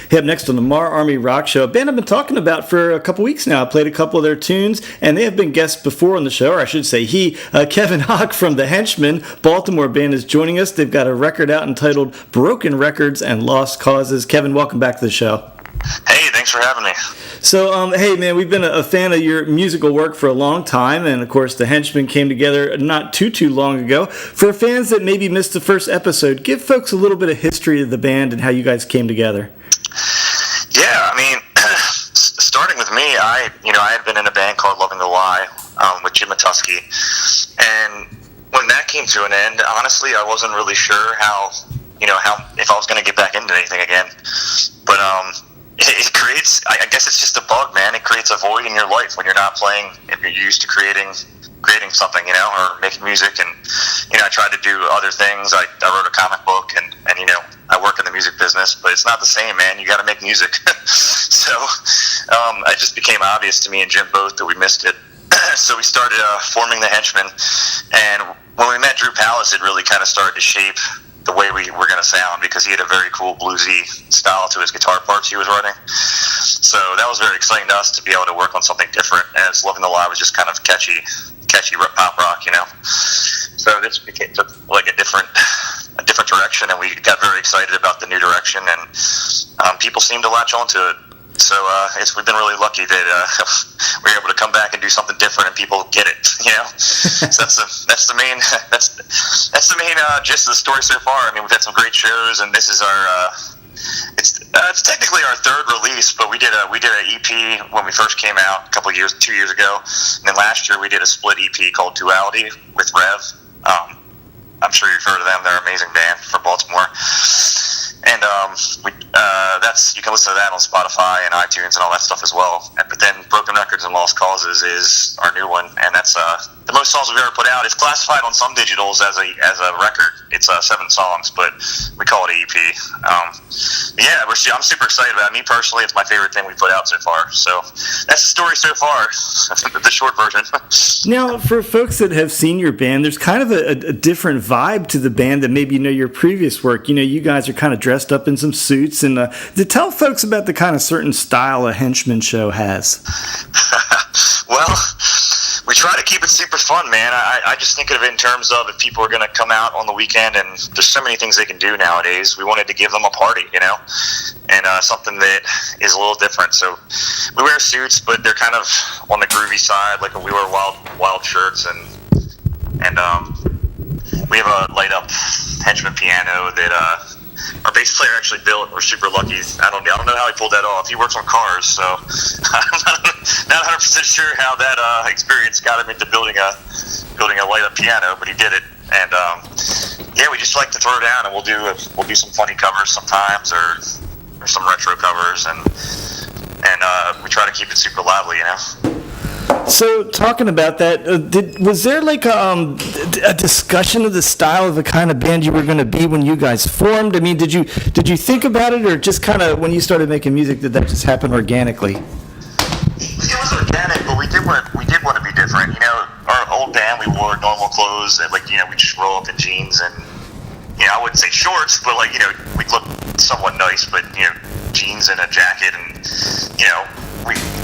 Hey, up next on the MARR Army Rock Show, a band I've been talking about for a couple weeks now. I played a couple of their tunes, and they have been guests before on the show, or I should say Kevin Hawk from the Henchmen, Baltimore band, is joining us. They've got a record out entitled Broken Records and Lost Causes. Kevin, welcome back to the show. Hey, thanks for having me. So, hey, man, we've been a fan of your musical work for a long time, and, of course, the Henchmen came together not too long ago. For fans that maybe missed the first episode, give folks a little bit of history of the band and how you guys came together. Yeah, I mean, starting with me, I had been in a band called Loving the Lie with Jim Matusky, and when that came to an end, honestly, I wasn't really sure how if I was going to get back into anything again, but it creates, I guess it's just a bug, man. It creates a void in your life when you're not playing, if you're used to creating something, or making music. And, I tried to do other things. I wrote a comic book and I work in the music business, but it's not the same, man. You got to make music. So it just became obvious to me and Jim both that we missed it. So we started forming the Henchmen. And when we met Drew Palace, it really kind of started to shape the way we were going to sound, because he had a very cool bluesy style to his guitar parts he was writing. So that was very exciting to us to be able to work on something different, as Loving the Lie was just kind of catchy pop rock, So this became like a different direction, and we got very excited about the new direction, and people seemed to latch onto it. So we've been really lucky that we're able to come back and do something different, and people get it. So that's the main gist of the story so far. I mean, we've had some great shows, and this is our it's technically our third release, but we did an EP when we first came out 2 years ago, and then last year we did a split EP called Duality with Rev. I'm sure you've heard of them. They're an amazing band from Baltimore. And you can listen to that on Spotify and iTunes and all that stuff as well. But then Broken Records and Lost Causes is our new one, and that's the most songs we've ever put out. It's classified on some digitals as a record. It's 7 songs, but we call it an EP. I'm super excited about it. Me personally, it's my favorite thing we put out so far. So that's the story so far, the short version. Now, for folks that have seen your band, there's kind of a different vibe to the band than maybe your previous work. You guys are kind of dressed up in some suits, and to tell folks about the kind of certain style a Henchmen show has. Well, we try to keep it super fun, man. I just think of it in terms of if people are going to come out on the weekend, and there's so many things they can do nowadays. We wanted to give them a party, and something that is a little different. So we wear suits, but they're kind of on the groovy side. Like we wear wild shirts, and we have a light up Henchmen piano that our bass player actually built. We're super lucky. I don't know how he pulled that off. He works on cars, so I'm not 100% sure how that experience got him into building a light up piano, but he did it. And we just like to throw down, and we'll do some funny covers sometimes, or some retro covers, and we try to keep it super lively, So, talking about that, was there like a discussion of the style of the kind of band you were going to be when you guys formed? I mean, did you think about it, or just kind of when you started making music, did that just happen organically? It was organic, but we did want to be different. Our old band, we wore normal clothes, and we just roll up in jeans, and I wouldn't say shorts, but we look somewhat nice, but jeans and a jacket, and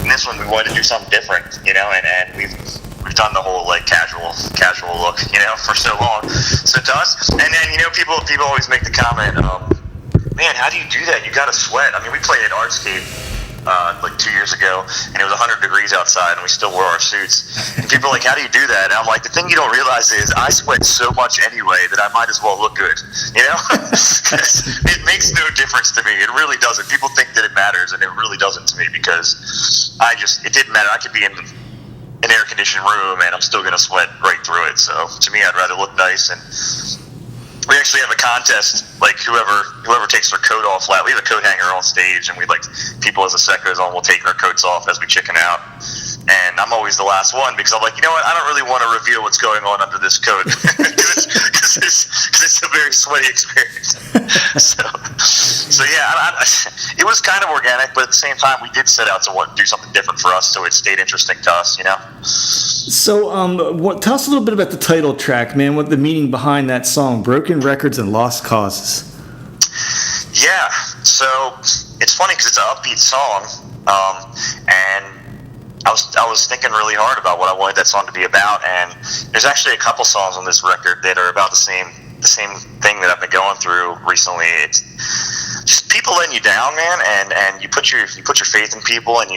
in this one we wanted to do something different, and we've done the whole casual look, for so long. So to us, and then people always make the comment, man, how do you do that? You got to sweat. I mean, we played at Artscape 2 years ago, and it was 100 degrees outside, and we still wore our suits. And people are like, how do you do that? And I'm like, the thing you don't realize is I sweat so much anyway that I might as well look good, It makes no difference to me. It really doesn't. People think that it matters, and it really doesn't to me, because it didn't matter. I could be in an air-conditioned room, and I'm still going to sweat right through it. So to me, I'd rather look nice. And we actually have a contest, whoever takes their coat off we have a coat hanger on stage, and people as the set goes on will take our coats off as we chicken out. And I'm always the last one, because I'm like, I don't really want to reveal what's going on under this coat, because it's a very sweaty experience. So yeah, it was kind of organic, but at the same time, we did set out to do something different for us, so it stayed interesting to us, So, tell us a little bit about the title track, man. What the meaning behind that song, "Broken Records and Lost Causes." Yeah, so it's funny because it's an upbeat song, and I was thinking really hard about what I wanted that song to be about, and there's actually a couple songs on this record that are about the same thing that I've been going through recently. It's just people letting you down, man, and you put your faith in people, and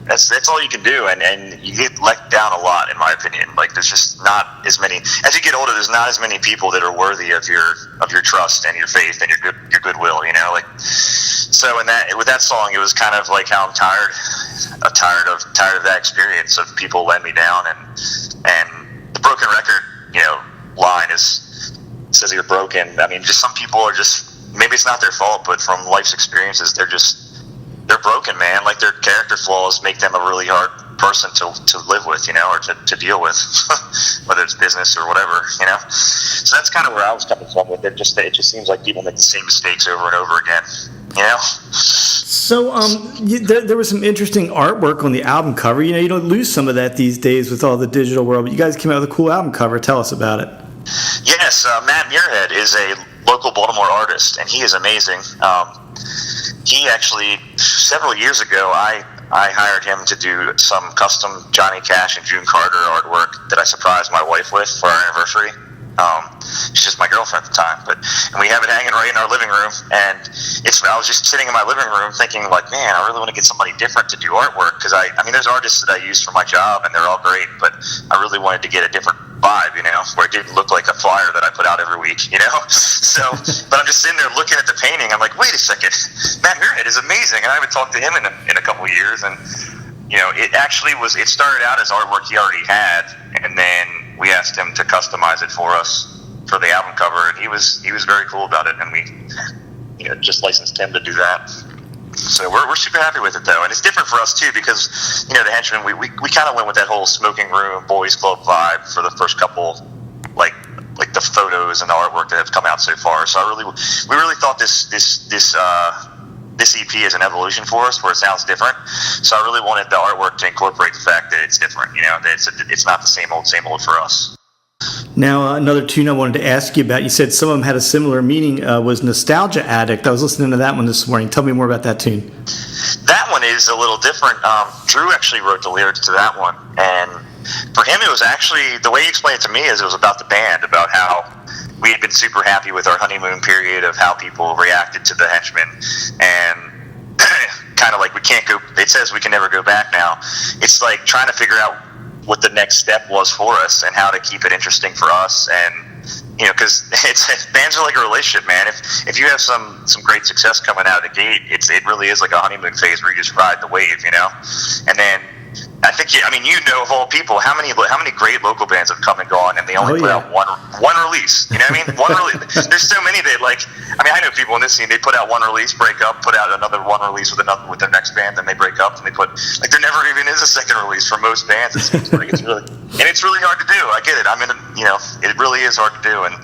that's all you can do, and you get let down a lot, in my opinion. Like, there's just not as many, as you get older, there's not as many people that are worthy of your trust and your faith and your goodwill, you know. Like, so with that song, it was kind of like how I'm tired of that experience of people letting me down, and the broken record, you know, line says you're broken. I mean, just some people are just, maybe it's not their fault, but from life's experiences, they're broken, man. Like, their character flaws make them a really hard person to live with, you know, or to deal with, whether it's business or whatever, you know. So that's kind of where I was coming from with it. It just seems like people make the same mistakes over and over again, you know. So there was some interesting artwork on the album cover. You know, you don't lose some of that these days with all the digital world, but you guys came out with a cool album cover. Tell us about it. Yes, Matt Muirhead is a local Baltimore artist, and he is amazing. He actually, several years ago, I hired him to do some custom Johnny Cash and June Carter artwork that I surprised my wife with for our anniversary. She's just my girlfriend at the time, and we have it hanging right in our living room. And I was just sitting in my living room thinking, like, man, I really want to get somebody different to do artwork, because I mean, there's artists that I use for my job, and they're all great, but I really wanted to get a different vibe, you know, where it didn't look like a flyer that I put out every week, you know. So, but I'm just sitting there looking at the painting. I'm like, wait a second, Matt Muirhead is amazing, and I haven't talked to him in a couple of years. And you know, it started out as artwork he already had, and then we asked him to customize it for us for the album cover, and he was very cool about it, and we, you know, just licensed him to do that. So we're super happy with it, though, and it's different for us too, because, you know, the Henchmen, we kind of went with that whole smoking room boys club vibe for the first couple, like the photos and the artwork that have come out so far. So we really thought this EP is an evolution for us, where it sounds different. So I really wanted the artwork to incorporate the fact that it's different, you know, that it's not the same old for us. Now, another tune I wanted to ask you about, you said some of them had a similar meaning, was Nostalgia Addict. I was listening to that one this morning. Tell me more about that tune. That one is a little different. Drew actually wrote the lyrics to that one, and for him, it was actually, the way he explained it to me is it was about the band, about how we had been super happy with our honeymoon period of how people reacted to the Henchmen, and kind of like, it says we can never go back now. It's like trying to figure out what the next step was for us and how to keep it interesting for us. And, you know, because bands are like a relationship, man. If you have some great success coming out of the gate, it really is like a honeymoon phase where you just ride the wave, you know. And then I think, you know, of all people, how many great local bands have come and gone, and they only put out one release. You know what I mean? One release. There's so many that, like, I mean, I know people in this scene, they put out one release, break up, put out another one release with their next band, then they break up, and they put, like, there never even is a second release for most bands. It seems like it's really hard to do. I get it. I mean, you know, it really is hard to do, and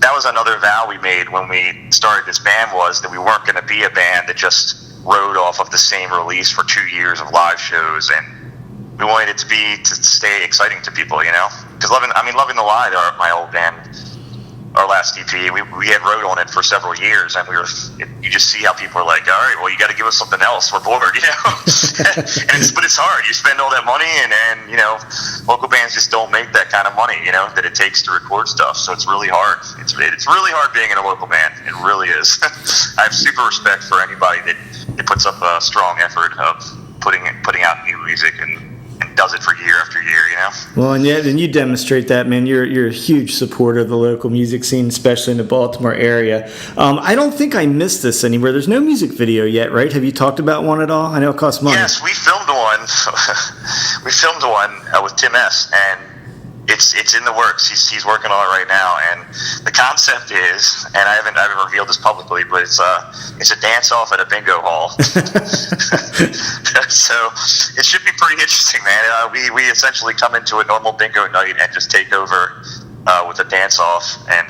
that was another vow we made when we started this band, was that we weren't going to be a band that just rode off of the same release for 2 years of live shows, and we wanted it to stay exciting to people, you know? Because Loving the Lie, my old band, our last EP, we had rode on it for several years, and you just see how people are like, all right, well, you got to give us something else. We're bored, you know? But it's hard. You spend all that money, and you know, local bands just don't make that kind of money, you know, that it takes to record stuff. So it's really hard. It's really hard being in a local band. It really is. I have super respect for anybody that puts up a strong effort of putting out new music and does it for year after year, you know? Well, and you demonstrate that, man. You're a huge supporter of the local music scene, especially in the Baltimore area. I don't think I missed this anywhere. There's no music video yet, right? Have you talked about one at all? I know it costs money. Yes, we filmed one. We filmed one with Tim S., and it's in the works. He's working on it right now, and the concept is, and I haven't revealed this publicly, but it's a dance off at a bingo hall. So it should be pretty interesting, man. We essentially come into a normal bingo night and just take over with a dance off, and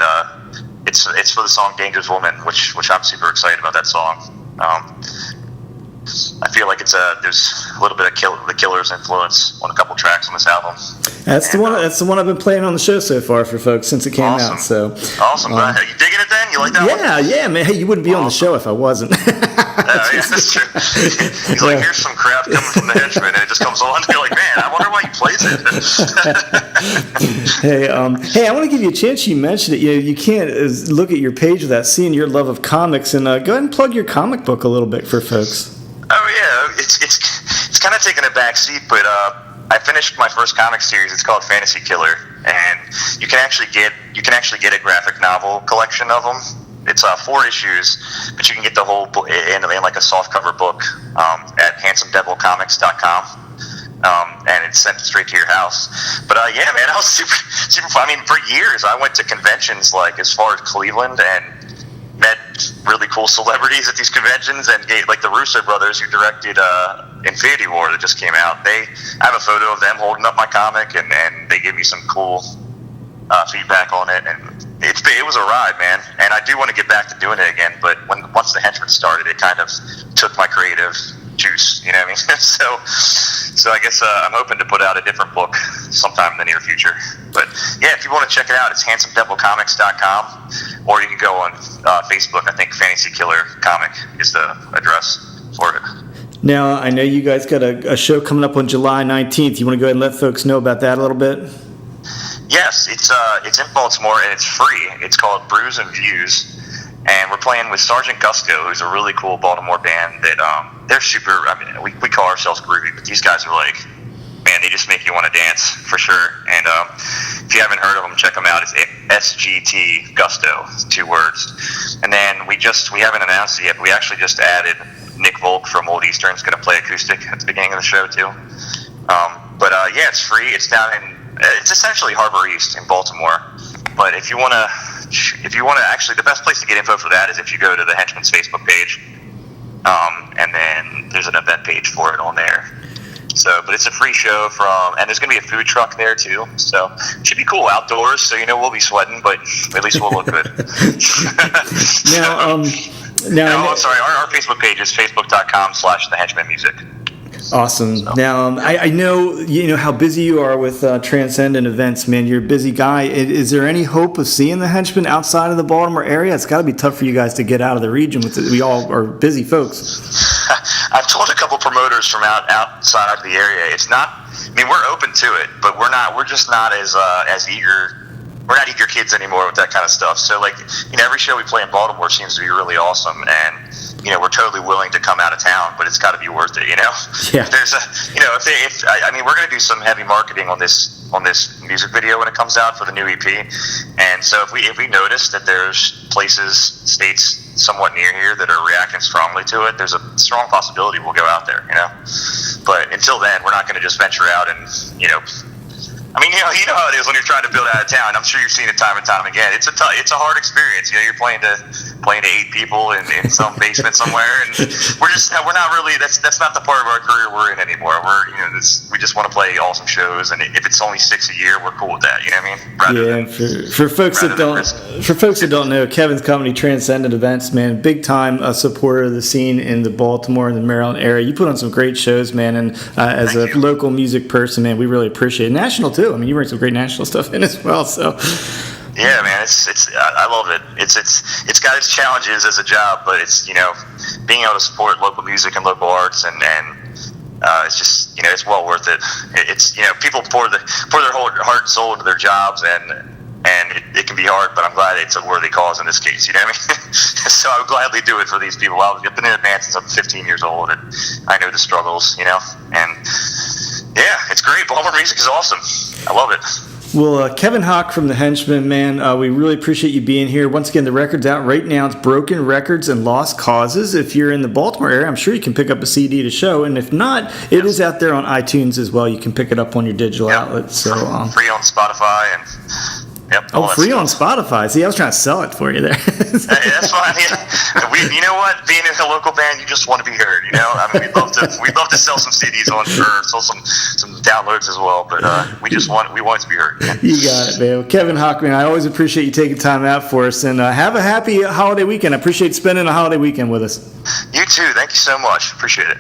it's for the song "Dangerous Woman," which I'm super excited about that song. I feel like there's a little bit of the Killers influence on a couple tracks on this album. That's the one I've been playing on the show so far for folks since it came out. So awesome. You digging it then? You You like that one? Yeah, man. Hey, you wouldn't be on the show if I wasn't. Yeah, that's true. He's like, here's some crap coming from the Henchmen, and it just comes on. You're like, man, I wonder why he plays it. Hey, I want to give you a chance. You mentioned it. You can't look at your page without seeing your love of comics, and go ahead and plug your comic book a little bit for folks. Oh yeah, it's kind of taken a back seat, but I finished my first comic series. It's called Fantasy Killer, and you can actually get a graphic novel collection of them. It's 4 issues, but you can get the whole book in like a softcover book at handsomedevilcomics.com. And it's sent straight to your house. But yeah, man, I was super fun. I mean, for years I went to conventions like as far as Cleveland and met really cool celebrities at these conventions, and like the Russo brothers who directed Infinity War that just came out. I have a photo of them holding up my comic, and they gave me some cool feedback on it, and it was a ride, man. And I do want to get back to doing it again, but once the Henchmen started, it kind of took my creative juice, you know what I mean? So I guess I'm hoping to put out a different book sometime in the near future. But yeah, if you want to check it out, it's handsomedevilcomics.com, or you can go on Facebook. I think Fantasy Killer Comic is the address for it. Now, I know you guys got a show coming up on July 19th. You want to go ahead and let folks know about that a little bit? Yes, it's in Baltimore, and it's free. It's called Brews and Views, and we're playing with Sergeant Gusto, who's a really cool Baltimore band that they're super. I mean, we call ourselves groovy, but these guys are like, man, they just make you want to dance for sure. And if you haven't heard of them, check them out. It's SGT Gusto, 2 words. And then we haven't announced it yet, but we actually just added Nick Volk from Old Eastern's going to play acoustic at the beginning of the show too. But yeah, it's free. It's essentially Harbor East in Baltimore. But if you want to, actually, the best place to get info for that is if you go to the Henchmen's Facebook page, and then there's an event page for it on there. So, but it's a free show and there's going to be a food truck there too. So it should be cool outdoors. So we'll be sweating, but at least we'll look good. Now, I'm sorry. Our Facebook page is facebook.com/thehenchmenmusic. Awesome. So, now, I know how busy you are with Transcendent events, man. You're a busy guy. Is there any hope of seeing the Henchmen outside of the Baltimore area? It's got to be tough for you guys to get out of the region. We all are busy folks. I've told a couple promoters from outside of the area. It's not. I mean, we're open to it, but we're not. We're just not as eager. We're not eager kids anymore with that kind of stuff. So, like, every show we play in Baltimore seems to be really awesome, and we're totally willing to come out of town, but it's got to be worth it, Yeah. There's we're going to do some heavy marketing on this music video when it comes out for the new EP, and so if we notice that there's states somewhat near here that are reacting strongly to it, there's a strong possibility we'll go out there, But until then, we're not going to just venture out and I mean, you know how it is when you're trying to build out of town. I'm sure you've seen it time and time again. It's a hard experience. You're playing to 8 people in some basement somewhere, and we're not really. That's not the part of our career we're in anymore. We just want to play awesome shows, and if it's only 6 a year, we're cool with that. You know what I mean? For folks that don't know, Kevin's company Transcendent Events, man, big time supporter of the scene in the Baltimore and the Maryland area. You put on some great shows, man, and as a local music person, man, we really appreciate it. National too. I mean, you bring some great national stuff in as well. So, yeah, man, I love it. It's got its challenges as a job, but it's being able to support local music and local arts, and it's just it's well worth it. It's people pour their whole heart and soul into their jobs, and it can be hard, but I'm glad it's a worthy cause in this case. You know what I mean? So I would gladly do it for these people. I've been in band since I'm 15 years old, and I know the struggles. And yeah, it's great. Baltimore music is awesome. I love it. Well, Kevin Hawk from the Henchmen, man, we really appreciate you being here. Once again, the record's out right now. It's Broken Records and Lost Causes. If you're in the Baltimore area, I'm sure you can pick up a CD to show. And if not, it is out there on iTunes as well. You can pick it up on your digital outlets. So free on Spotify and. Yep, free on Spotify. See, I was trying to sell it for you there. Hey, that's fine. Yeah. You know what? Being in a local band, you just want to be heard. I mean, we'd love to sell some CDs or sell some downloads as well. But we want it to be heard. You got it, man. Well, Kevin Hockman, I always appreciate you taking time out for us, and have a happy holiday weekend. I appreciate spending a holiday weekend with us. You too. Thank you so much. Appreciate it.